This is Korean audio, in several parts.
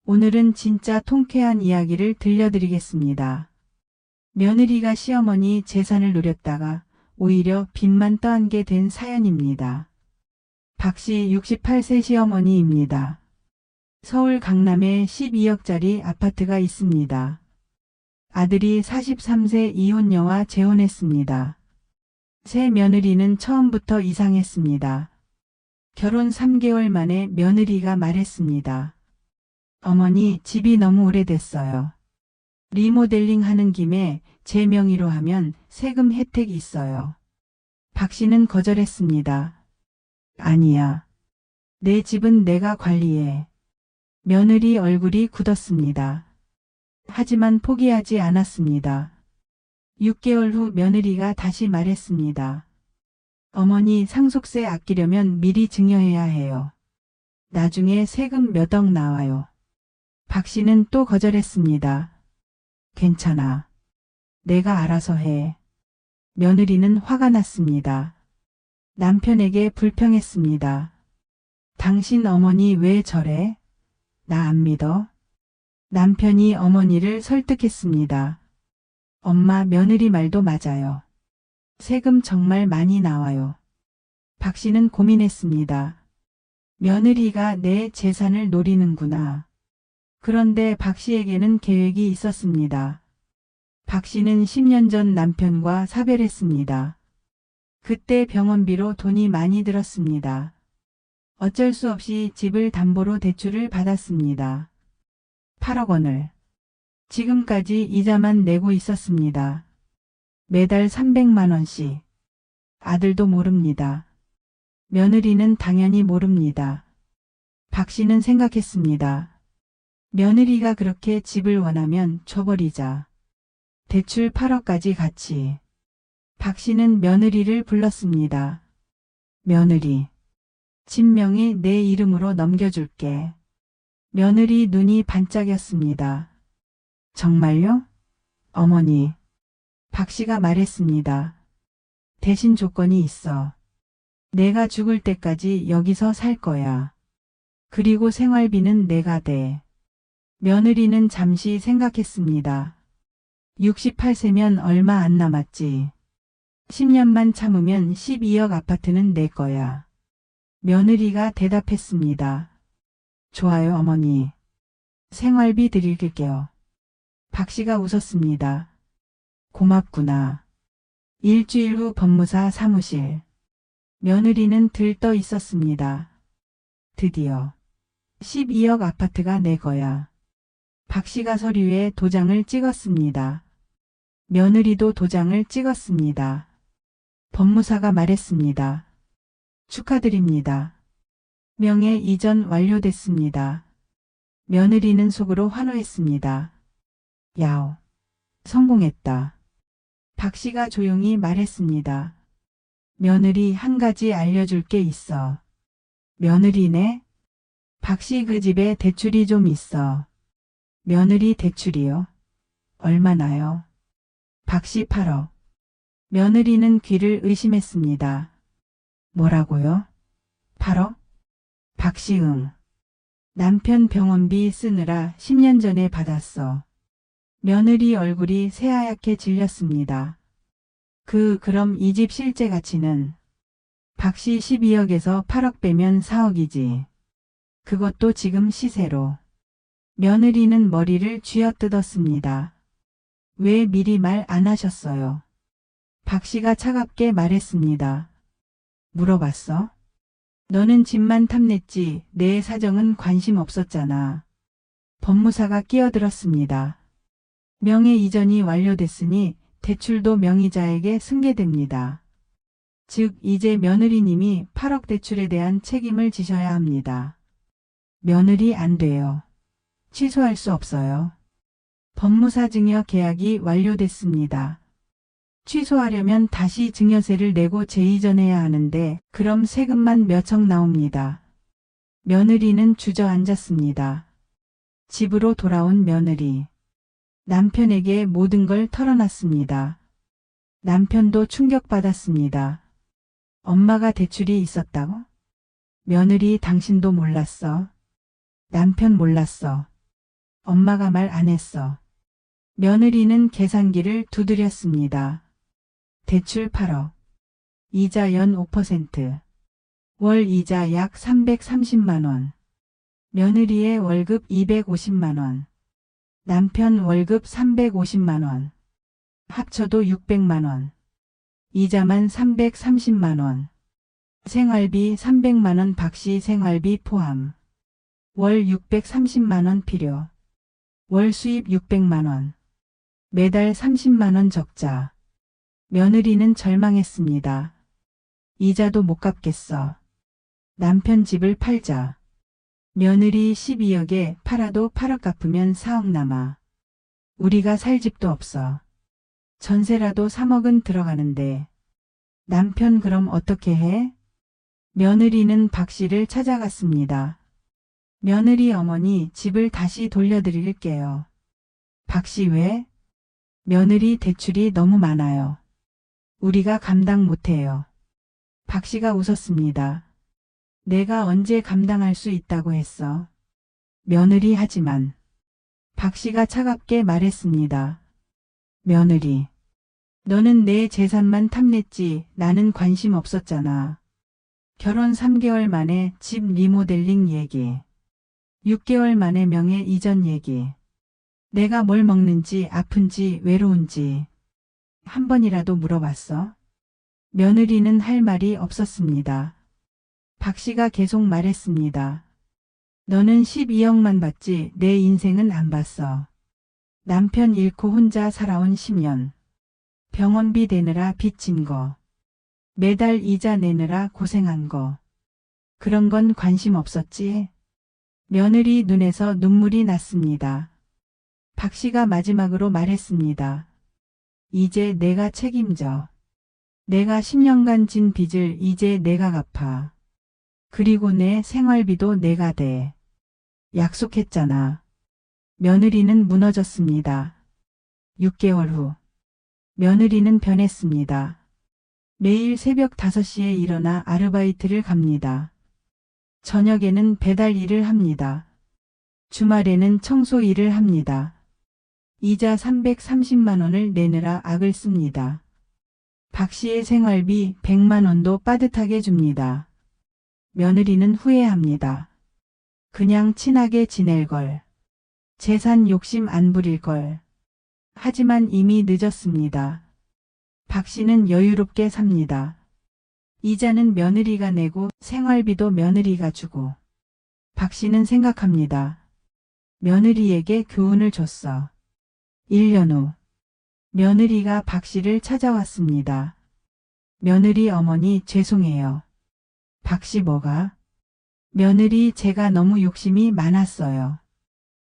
오늘은 진짜 통쾌한 이야기를 들려드리겠습니다. 며느리가 시어머니 재산을 노렸다가 오히려 빚만 떠안게 된 사연입니다. 박씨 68세 시어머니입니다. 서울 강남에 12억짜리 아파트가 있습니다. 아들이 43세 이혼녀와 재혼했습니다. 새 며느리는 처음부터 이상했습니다. 결혼 3개월 만에 며느리가 말했습니다. 어머니, 집이 너무 오래됐어요. 리모델링 하는 김에 제 명의로 하면 세금 혜택이 있어요. 박 씨는 거절했습니다. 아니야. 내 집은 내가 관리해. 며느리 얼굴이 굳었습니다. 하지만 포기하지 않았습니다. 6개월 후 며느리가 다시 말했습니다. 어머니, 상속세 아끼려면 미리 증여해야 해요. 나중에 세금 몇 억 나와요. 박 씨는 또 거절했습니다. 괜찮아. 내가 알아서 해. 며느리는 화가 났습니다. 남편에게 불평했습니다. 당신 어머니 왜 저래? 나 안 믿어? 남편이 어머니를 설득했습니다. 엄마, 며느리 말도 맞아요. 세금 정말 많이 나와요. 박 씨는 고민했습니다. 며느리가 내 재산을 노리는구나. 그런데 박 씨에게는 계획이 있었습니다. 박 씨는 10년 전 남편과 사별했습니다. 그때 병원비로 돈이 많이 들었습니다. 어쩔 수 없이 집을 담보로 대출을 받았습니다. 8억 원을. 지금까지 이자만 내고 있었습니다. 매달 300만 원씩. 아들도 모릅니다. 며느리는 당연히 모릅니다. 박 씨는 생각했습니다. 며느리가 그렇게 집을 원하면 줘버리자. 대출 8억까지 같이. 박 씨는 며느리를 불렀습니다. 며느리. 집 명의 내 이름으로 넘겨줄게. 며느리 눈이 반짝였습니다. 정말요? 어머니. 박 씨가 말했습니다. 대신 조건이 있어. 내가 죽을 때까지 여기서 살 거야. 그리고 생활비는 내가 대. 며느리는 잠시 생각했습니다. 68세면 얼마 안 남았지. 10년만 참으면 12억 아파트는 내 거야. 며느리가 대답했습니다. 좋아요, 어머니. 생활비 드릴게요. 박 씨가 웃었습니다. 고맙구나. 일주일 후 법무사 사무실. 며느리는 들떠 있었습니다. 드디어 12억 아파트가 내 거야. 박 씨가 서류에 도장을 찍었습니다. 며느리도 도장을 찍었습니다. 법무사가 말했습니다. 축하드립니다. 명예 이전 완료됐습니다. 며느리는 속으로 환호했습니다. 야오, 성공했다. 박 씨가 조용히 말했습니다. 며느리, 한 가지 알려줄 게 있어. 며느리네? 박 씨, 그 집에 대출이 좀 있어. 며느리, 대출이요? 얼마나요? 박 씨, 8억. 며느리는 귀를 의심했습니다. 뭐라고요? 8억? 박 씨, 응. 남편 병원비 쓰느라 10년 전에 받았어. 며느리 얼굴이 새하얗게 질렸습니다. 그럼 이 집 실제 가치는? 박 씨, 12억에서 8억 빼면 4억이지. 그것도 지금 시세로. 며느리는 머리를 쥐어뜯었습니다. 왜 미리 말 안 하셨어요? 박 씨가 차갑게 말했습니다. 물어봤어? 너는 집만 탐냈지 내 사정은 관심 없었잖아. 법무사가 끼어들었습니다. 명의 이전이 완료됐으니 대출도 명의자에게 승계됩니다. 즉 이제 며느리님이 8억 대출에 대한 책임을 지셔야 합니다. 며느리, 안 돼요. 취소할 수 없어요. 법무사 증여 계약이 완료됐습니다. 취소하려면 다시 증여세를 내고 재이전해야 하는데 그럼 세금만 몇억 나옵니다. 며느리는 주저앉았습니다. 집으로 돌아온 며느리. 남편에게 모든 걸 털어놨습니다. 남편도 충격받았습니다. 엄마가 대출이 있었다고? 며느리, 당신도 몰랐어. 남편 몰랐어. 엄마가 말 안 했어. 며느리는 계산기를 두드렸습니다. 대출 8억. 이자 연 5%. 월 이자 약 330만 원. 며느리의 월급 250만 원. 남편 월급 350만 원. 합쳐도 600만 원. 이자만 330만 원. 생활비 300만 원 박씨 생활비 포함. 월 630만 원 필요. 월 수입 600만 원. 매달 30만 원 적자. 며느리는 절망했습니다. 이자도 못 갚겠어. 남편 집을 팔자. 며느리 12억에 팔아도 8억 갚으면 4억 남아. 우리가 살 집도 없어. 전세라도 3억은 들어가는데. 남편 그럼 어떻게 해? 며느리는 박 씨를 찾아갔습니다. 며느리 어머니 집을 다시 돌려드릴게요. 박 씨 왜? 며느리 대출이 너무 많아요. 우리가 감당 못해요. 박 씨가 웃었습니다. 내가 언제 감당할 수 있다고 했어. 며느리 하지만 박 씨가 차갑게 말했습니다. 며느리, 너는 내 재산만 탐냈지 나는 관심 없었잖아. 결혼 3개월 만에 집 리모델링 얘기. 6개월 만에 명예 이전 얘기. 내가 뭘 먹는지 아픈지 외로운지 한 번이라도 물어봤어? 며느리는 할 말이 없었습니다. 박 씨가 계속 말했습니다. 너는 12억만 받지 내 인생은 안 봤어. 남편 잃고 혼자 살아온 10년. 병원비 대느라 빚진 거. 매달 이자 내느라 고생한 거. 그런 건 관심 없었지? 며느리 눈에서 눈물이 났습니다. 박 씨가 마지막으로 말했습니다. 이제 내가 책임져. 내가 10년간 진 빚을 이제 내가 갚아. 그리고 내 생활비도 내가 대. 약속했잖아. 며느리는 무너졌습니다. 6개월 후. 며느리는 변했습니다. 매일 새벽 5시에 일어나 아르바이트를 갑니다. 저녁에는 배달 일을 합니다. 주말에는 청소 일을 합니다. 이자 330만 원을 내느라 악을 씁니다. 박 씨의 생활비 100만 원도 빠듯하게 줍니다. 며느리는 후회합니다. 그냥 친하게 지낼 걸. 재산 욕심 안 부릴 걸. 하지만 이미 늦었습니다. 박 씨는 여유롭게 삽니다. 이자는 며느리가 내고 생활비도 며느리가 주고. 박 씨는 생각합니다. 며느리에게 교훈을 줬어. 1년 후. 며느리가 박 씨를 찾아왔습니다. 며느리 어머니 죄송해요. 박 씨 뭐가? 며느리 제가 너무 욕심이 많았어요.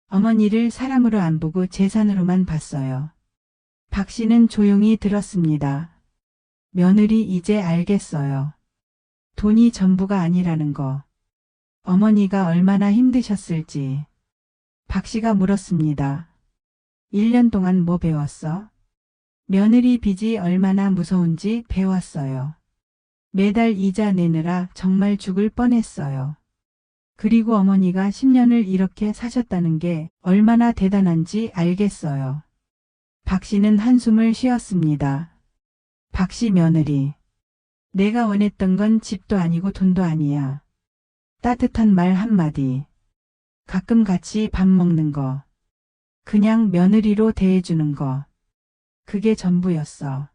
어머니를 사람으로 안 보고 재산으로만 봤어요. 박 씨는 조용히 들었습니다. 며느리 이제 알겠어요. 돈이 전부가 아니라는 거. 어머니가 얼마나 힘드셨을지. 박 씨가 물었습니다. 1년 동안 뭐 배웠어? 며느리 빚이 얼마나 무서운지 배웠어요. 매달 이자 내느라 정말 죽을 뻔했어요. 그리고 어머니가 10년을 이렇게 사셨다는 게 얼마나 대단한지 알겠어요. 박 씨는 한숨을 쉬었습니다. 박 씨 며느리. 내가 원했던 건 집도 아니고 돈도 아니야. 따뜻한 말 한마디. 가끔 같이 밥 먹는 거. 그냥 며느리로 대해주는 거. 그게 전부였어.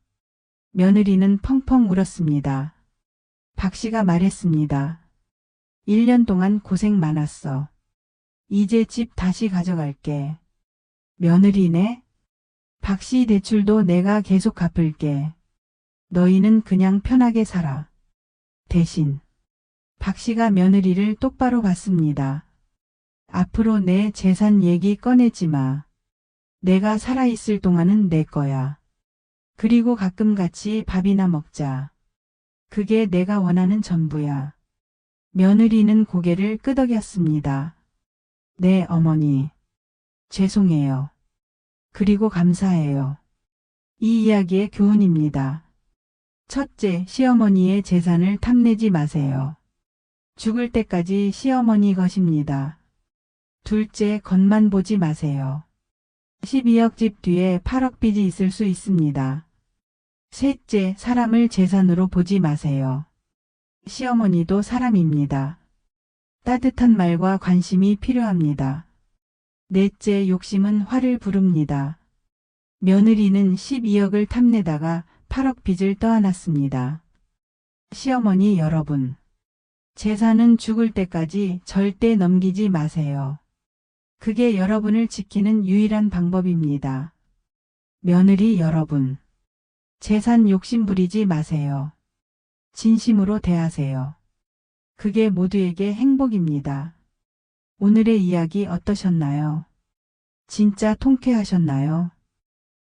며느리는 펑펑 울었습니다. 박 씨가 말했습니다. 1년 동안 고생 많았어. 이제 집 다시 가져갈게. 며느리네? 박 씨 대출도 내가 계속 갚을게. 너희는 그냥 편하게 살아. 대신 박 씨가 며느리를 똑바로 봤습니다. 앞으로 내 재산 얘기 꺼내지 마. 내가 살아있을 동안은 내 거야. 그리고 가끔 같이 밥이나 먹자. 그게 내가 원하는 전부야. 며느리는 고개를 끄덕였습니다. 네, 어머니. 죄송해요. 그리고 감사해요. 이 이야기의 교훈입니다. 첫째, 시어머니의 재산을 탐내지 마세요. 죽을 때까지 시어머니 것입니다. 둘째, 겉만 보지 마세요. 12억 집 뒤에 8억 빚이 있을 수 있습니다. 셋째, 사람을 재산으로 보지 마세요. 시어머니도 사람입니다. 따뜻한 말과 관심이 필요합니다. 넷째, 욕심은 화를 부릅니다. 며느리는 12억을 탐내다가 8억 빚을 떠안았습니다. 시어머니 여러분, 재산은 죽을 때까지 절대 넘기지 마세요. 그게 여러분을 지키는 유일한 방법입니다. 며느리 여러분, 재산 욕심 부리지 마세요. 진심으로 대하세요. 그게 모두에게 행복입니다. 오늘의 이야기 어떠셨나요? 진짜 통쾌하셨나요?